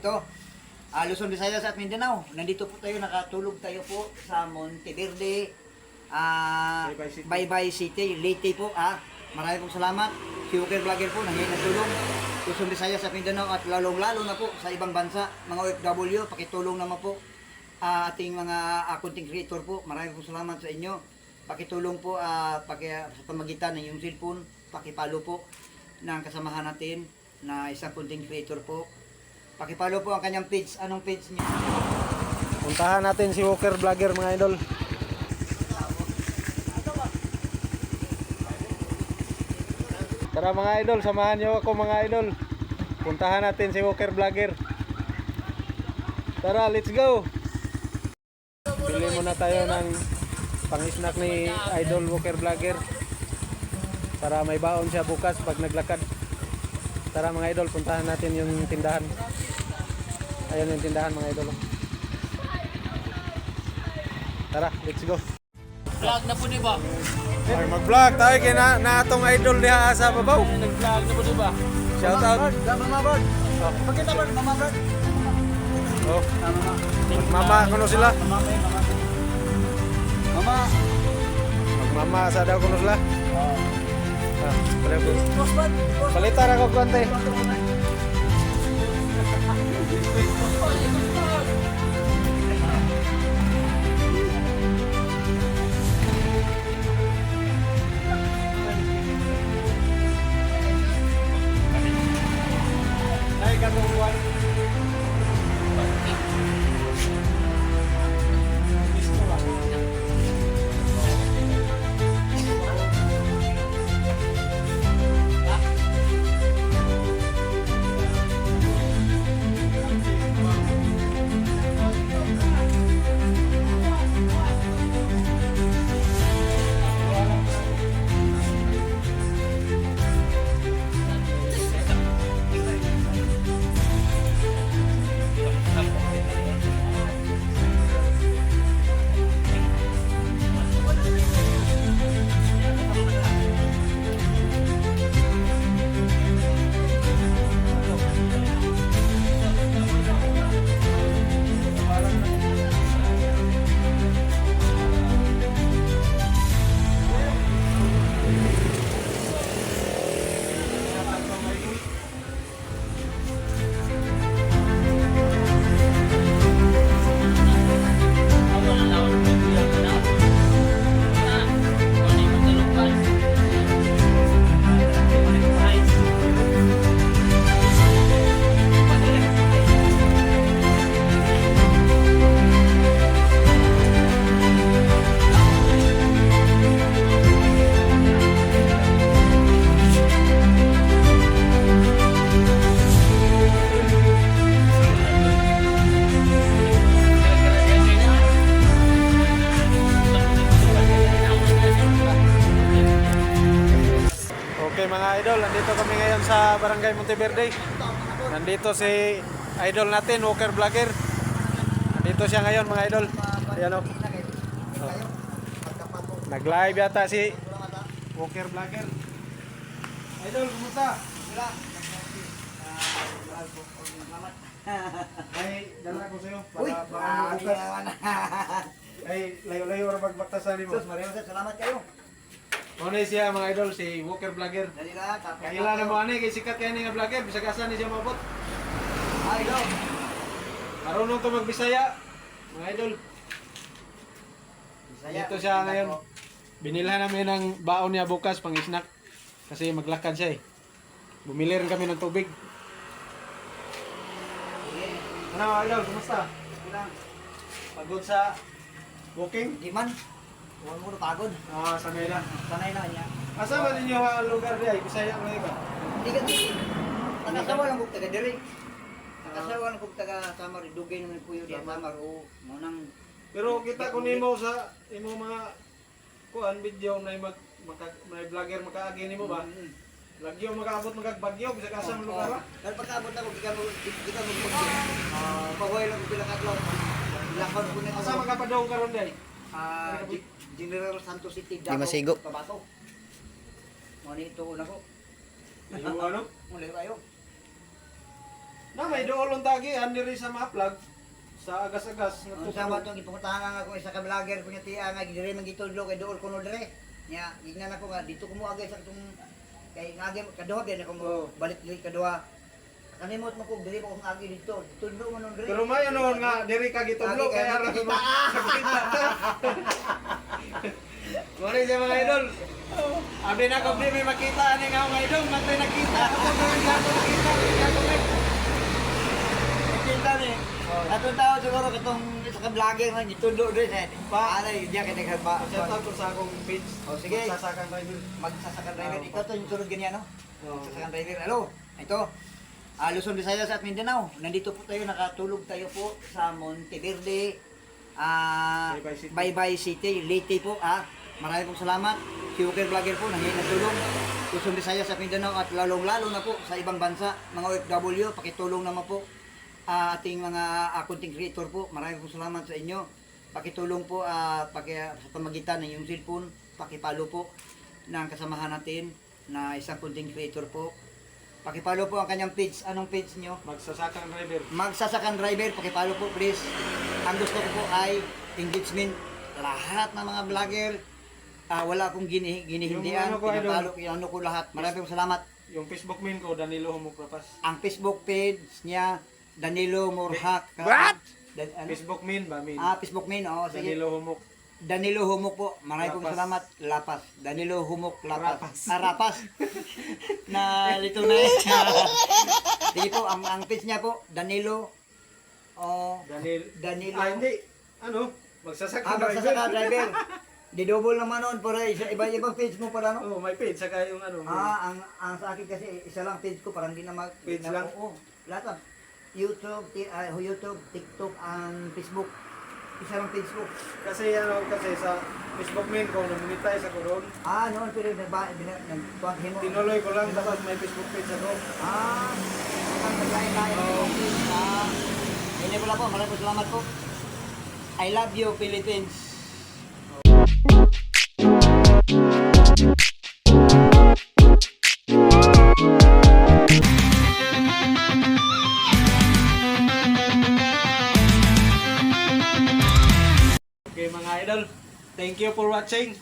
dito. Luzon, Visayas at Mindanao. Nandito po tayo, nakatulog tayo po sa Monteverde, Baybay City, Leyte po. Maraming pong salamat. Si Walker Vlogger po, nangyay na tulong. Luzon, Visayas at Mindanao at lalong-lalo na po sa ibang bansa, mga OFW, pakitulong naman po ating mga content creator po. Maraming pong salamat sa inyo. Pakitulong po sa pamagitan ng yung cellphone, pakipalo po ng kasamahan natin na isang content creator po. Pakipalo po ang kanyang page. Anong page niya? Puntahan natin si Walker Vlogger mga idol. Tara mga idol, samahan nyo ako mga idol. Puntahan natin si Walker Vlogger. Tara, let's go! Bili muna tayo ng pang-snack ni Idol Walker Vlogger para may baon siya bukas pag naglakad. Tara mga idol, puntahan natin yung tindahan. Ayun yung tindahan mga idol. Tara, let's go. Vlog na po ni ba? Ay, mag-vlog tayo kay na atong idol diha sa babaw. Nag-vlog na po di ba? Shout out. Mama Bird. Pakita Bird, Mama Bird. Oh. Mama, kuno sila? Mama. Magmama sa daw kuno sila. Boss Bird. Palitan ako konti. Ay, kanuwan. Okay mga idol, nandito kami ngayon sa Barangay Monteverde. Nandito si idol natin, Walker Vlogger. Nandito siya ngayon mga idol. Ayan o. Nag-live yata si Walker Vlogger. Idol, kumusta? Ay, dala ko sa'yo. Uy, bukas. Ay, layo-layo rin magbaktasan mo. Sus, maraming salamat kayo. Ano siya mga idol, si Walker Vlogger. Dali na, tapos. Kailan na mo ani kay sikat kay ni nga vlogger, bisag asa ni siya mabot. Idol. Marunong to magbisaya. Mga idol. Dito siya ngayon. Binilhan namin ng baon niya bukas pang snack kasi maglakad siya eh. Bumili rin kami ng tubig. Ano mga idol, kumusta? Pagod sa walking? Di man. Huwag mo na pagod. Sanay na. Sanay na niya. Asa ba ninyo ang lugar di ay? Bisaya mo ba? Hindi ka nakasawa lang kong taga diri. Nakasawa lang kong taga Samar. Dugay naman po yun. Samar o munang. Pero kita ko nimo sa imo mga kuan video na may vlogger makaagi nimo ba? Lagyo makaabot magagbagyo bisa ka sa lugar ba? Pero pagkaabot ako, di ka mo pahuay lang ko bilang adlaw. Lakon ko na Asa magapadong karon day? General Santos City, Di masigo. Tabato. Muna ito una ko. Yung ano? Muli kayo. Na may doolong tagi andiri sa ma-vlog sa agas-agas nga Kung sa ba itong ipungutangan nga kung isa ka vlogger kung tiya nga dire man gitudlo kay dool kuno dire. Nya gignan ako nga dito ko mo agay sa itong kay ngagi kaduha din ako mo balik diri kaduha. Kanimot mo ko diri ko agi dito. Tudlo mo nun dire. Pero may ano nga diri ka gitudlo kay ara kita. Mori siya mga idol. Abi na ko di may makita ani nga mga idol, matay nakita. Ako na ako nakita, ako na. Kita ni. Atong tao siguro katong isa ka vlogger nga gitudlo dire sa pa alay diya kay nagba. Shout out ko sa akong page. Oh, sige. Sasakan tayo. Magsasakan driver. Ikaw to yung sunod ganyan no? Oo. Magsasakan driver. Hello. Ito. Luzon, Visayas at Mindanao. Nandito po tayo, nakatulog tayo po sa Monteverde, Baybay City, Leyte po. Maraming pong salamat. Si Walker Vlogger po, nangyayang natulong. Luzon, Visayas at Mindanao at lalong-lalo na po sa ibang bansa, mga OFW, pakitulong naman po. Ating mga content creator po, maraming pong salamat sa inyo. Pakitulong po sa pamagitan ng iyong cellphone, pakipalo po ng kasamahan natin na isang content creator po. Pakipalo po ang kanyang page. Anong page nyo? Magsasakan driver. Magsasakan driver. Pakipalo po please. Ang gusto ko po ay engagement. Lahat ng mga vlogger. Wala akong ginihindihan. Yung ano ko, Pinapalo ano ko lahat. Maraming pong salamat. Yung Facebook min ko Danilo Humukrapas. Ang Facebook page niya Danilo Morhak. What? Ano? Facebook min ba min? Facebook main. Oo, sige. Danilo Humuk. Danilo Humok po. Maraming pong Lapas. salamat. Lapas. Danilo Humok Lapas. Rapas. Rapas. Na lito na sige po, ang page niya po, Danilo. Danilo. Hindi. Ano? Magsasakan Magsasaka driver. Di double naman nun. Pero iba-ibang page mo pala, no? Oh, may page saka yung ano. Ang sa akin kasi isa lang page ko. Parang di na mag... Page lang? Oo. Lahat lang. YouTube, TikTok, ang Facebook. Isa lang page ko. Kasi ano kasi sa Facebook min ko namonetize ako doon. Noon pero nagtuwag mo. Tinuloy ko lang tapos may Facebook page ako. Ang naglain-lain. Hindi pala po. Maraming po salamat po. I love you, Philippines. Okay mga idol, thank you for watching.